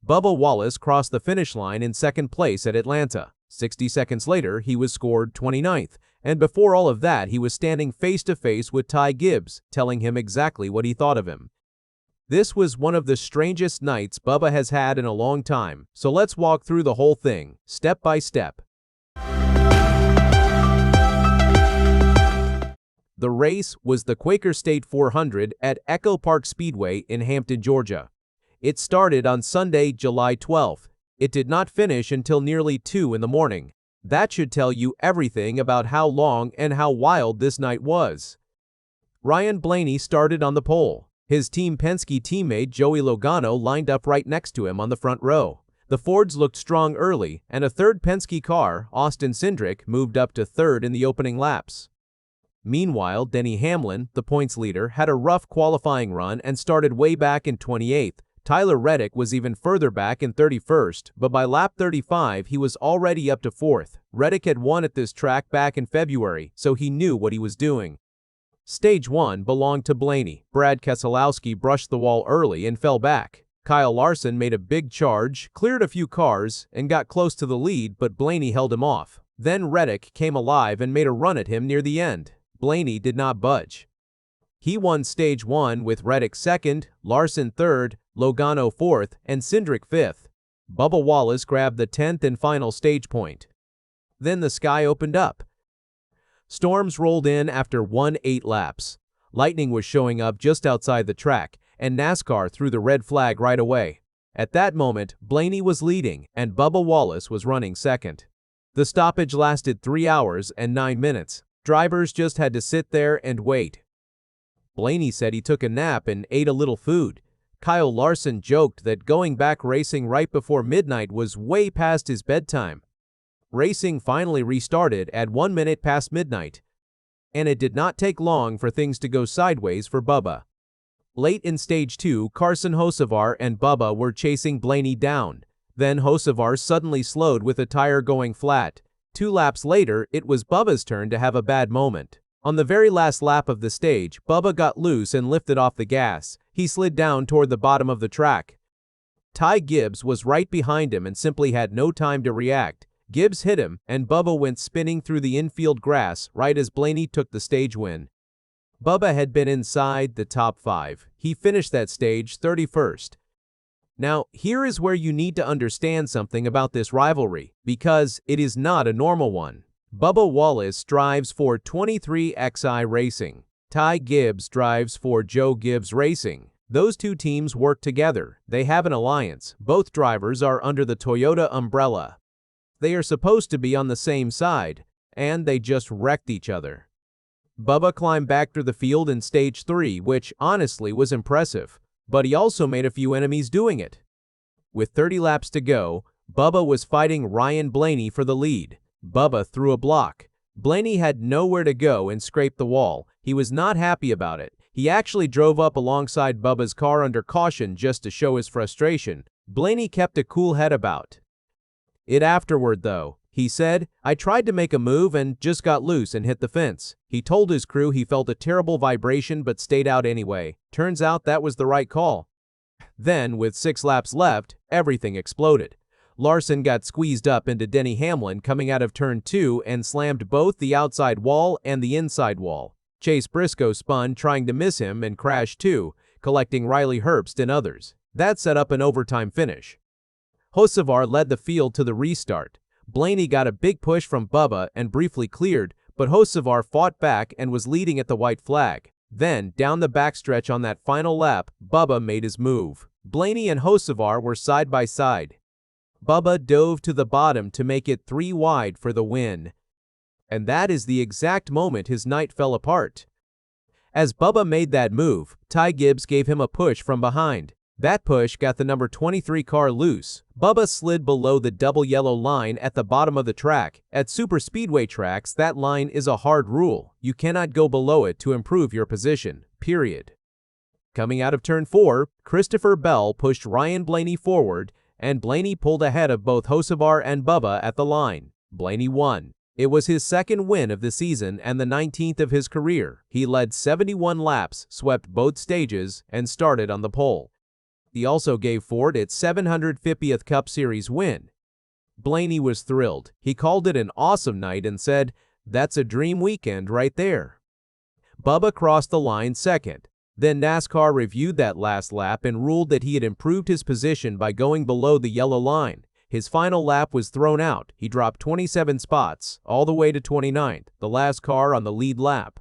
Bubba Wallace crossed the finish line in second place at Atlanta. 60 seconds later, he was scored 29th, and before all of that, he was standing face-to-face with Gibbs, telling him exactly what he thought of him. This was one of the strangest nights Bubba has had in a long time, so let's walk through the whole thing, step by step. The race was the Quaker State 400 at Echo Park Speedway in Hampton, Georgia. It started on Sunday, July 12th. It did not finish until nearly 2 in the morning. That should tell you everything about how long and how wild this night was. Ryan Blaney started on the pole. His Team Penske teammate Joey Logano lined up right next to him on the front row. The Fords looked strong early, and a third Penske car, Austin Cindric, moved up to third in the opening laps. Meanwhile, Denny Hamlin, the points leader, had a rough qualifying run and started way back in 28th. Tyler Reddick was even further back in 31st, but by lap 35 he was already up to 4th. Reddick had won at this track back in February, so he knew what he was doing. Stage 1 belonged to Blaney. Brad Keselowski brushed the wall early and fell back. Kyle Larson made a big charge, cleared a few cars, and got close to the lead, but Blaney held him off. Then Reddick came alive and made a run at him near the end. Blaney did not budge. He won Stage 1 with Reddick 2nd, Larson 3rd, Logano 4th, and Cindric 5th. Bubba Wallace grabbed the 10th and final stage point. Then the sky opened up. Storms rolled in after 8 laps. Lightning was showing up just outside the track, and NASCAR threw the red flag right away. At that moment, Blaney was leading, and Bubba Wallace was running second. The stoppage lasted 3 hours and 9 minutes. Drivers just had to sit there and wait. Blaney said he took a nap and ate a little food. Kyle Larson joked that going back racing right before midnight was way past his bedtime. Racing finally restarted at 1 minute past midnight, and it did not take long for things to go sideways for Bubba. Late in Stage 2, Carson Hocevar and Bubba were chasing Blaney down. Then Hocevar suddenly slowed with a tire going flat. 2 laps later, it was Bubba's turn to have a bad moment. On the very last lap of the stage, Bubba got loose and lifted off the gas. He slid down toward the bottom of the track. Gibbs was right behind him and simply had no time to react. Gibbs hit him, and Bubba went spinning through the infield grass right as Blaney took the stage win. Bubba had been inside the top 5. He finished that stage 31st. Now, here is where you need to understand something about this rivalry, because it is not a normal one. Bubba Wallace drives for 23XI Racing. Gibbs drives for Joe Gibbs Racing. Those two teams work together. They have an alliance. Both drivers are under the Toyota umbrella. They are supposed to be on the same side, and they just wrecked each other. Bubba climbed back through the field in Stage 3, which honestly was impressive, but he also made a few enemies doing it. With 30 laps to go, Bubba was fighting Ryan Blaney for the lead. Bubba threw a block. Blaney had nowhere to go and scraped the wall. He was not happy about it. He actually drove up alongside Bubba's car under caution just to show his frustration. Blaney kept a cool head about it afterward, though. He said, "I tried to make a move and just got loose and hit the fence." He told his crew he felt a terrible vibration but stayed out anyway. Turns out that was the right call. Then, with 6 laps left, everything exploded. Larson got squeezed up into Denny Hamlin coming out of Turn 2 and slammed both the outside wall and the inside wall. Chase Briscoe spun trying to miss him and crashed too, collecting Riley Herbst and others. That set up an overtime finish. Hocevar led the field to the restart. Blaney got a big push from Bubba and briefly cleared, but Hocevar fought back and was leading at the white flag. Then, down the backstretch on that final lap, Bubba made his move. Blaney and Hocevar were side by side. Bubba dove to the bottom to make it 3 wide for the win. And that is the exact moment his night fell apart. As Bubba made that move, Gibbs gave him a push from behind. That push got the number 23 car loose. Bubba slid below the double yellow line at the bottom of the track. At super speedway tracks, that line is a hard rule. You cannot go below it to improve your position, period. Coming out of Turn 4, Christopher Bell pushed Ryan Blaney forward, and Blaney pulled ahead of both Hocevar and Bubba at the line. Blaney won. It was his second win of the season and the 19th of his career. He led 71 laps, swept both stages, and started on the pole. He also gave Ford its 750th Cup Series win. Blaney was thrilled. He called it an awesome night and said, "That's a dream weekend right there." Bubba crossed the line second. Then NASCAR reviewed that last lap and ruled that he had improved his position by going below the yellow line. His final lap was thrown out. He dropped 27 spots, all the way to 29th, the last car on the lead lap.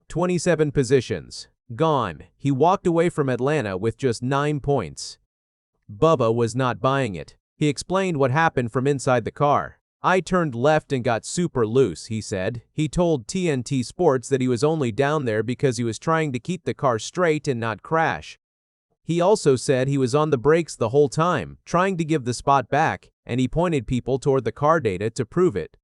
27 positions. Gone. He walked away from Atlanta with just 9 points. Bubba was not buying it. He explained what happened from inside the car. "I turned left and got super loose," he said. He told TNT Sports that he was only down there because he was trying to keep the car straight and not crash. He also said he was on the brakes the whole time, trying to give the spot back, and he pointed people toward the car data to prove it.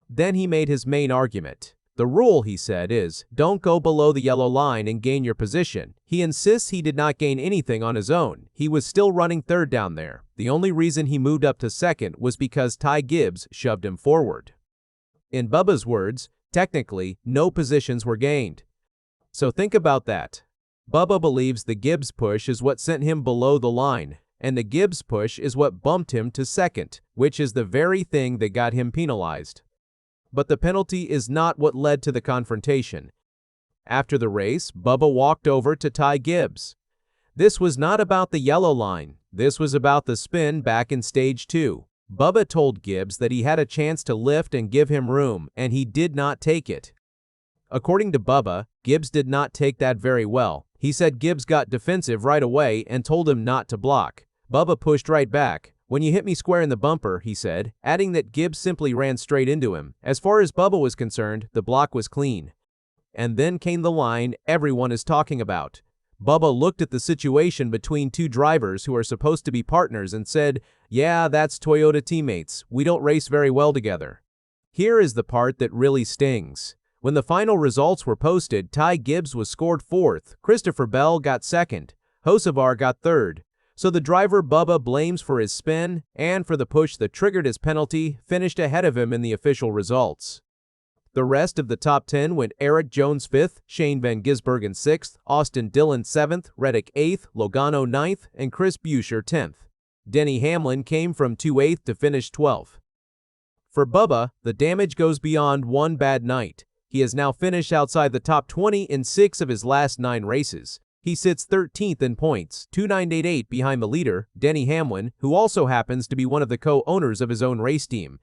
Then he made his main argument. The rule, he said, is don't go below the yellow line and gain your position. He insists he did not gain anything on his own. He was still running third down there. The only reason he moved up to second was because Ty Gibbs shoved him forward. In Bubba's words, technically, no positions were gained. So think about that. Bubba believes the Gibbs push is what sent him below the line, and the Gibbs push is what bumped him to second, which is the very thing that got him penalized. But the penalty is not what led to the confrontation. After the race, Bubba walked over to Ty Gibbs. This was not about the yellow line. This was about the spin back in stage 2. Bubba told Gibbs that he had a chance to lift and give him room, and he did not take it. According to Bubba, Gibbs did not take that very well. He said Gibbs got defensive right away and told him not to block. Bubba pushed right back. "When you hit me square in the bumper," he said, adding that Gibbs simply ran straight into him. As far as Bubba was concerned, the block was clean. And then came the line everyone is talking about. Bubba looked at the situation between two drivers who are supposed to be partners and said, "Yeah, that's Toyota teammates. We don't race very well together." Here is the part that really stings. When the final results were posted, Ty Gibbs was scored 4th, Christopher Bell got 2nd, Hocevar got 3rd. So the driver Bubba blames for his spin and for the push that triggered his penalty finished ahead of him in the official results. The rest of the top 10 went Eric Jones 5th, Shane Van Gisbergen 6th, Austin Dillon 7th, Reddick 8th, Logano 9th, and Chris Buescher 10th. Denny Hamlin came from 2/8 to finish 12th. For Bubba, the damage goes beyond one bad night. He has now finished outside the top 20 in 6 of his last 9 races. He sits 13th in points, 2,988 behind the leader, Denny Hamlin, who also happens to be one of the co-owners of his own race team.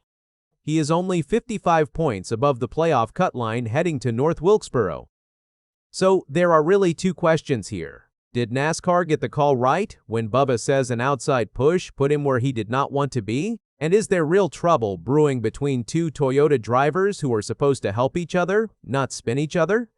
He is only 55 points above the playoff cut line heading to North Wilkesboro. So there are really 2 questions here. Did NASCAR get the call right when Bubba says an outside push put him where he did not want to be? And is there real trouble brewing between 2 Toyota drivers who are supposed to help each other, not spin each other?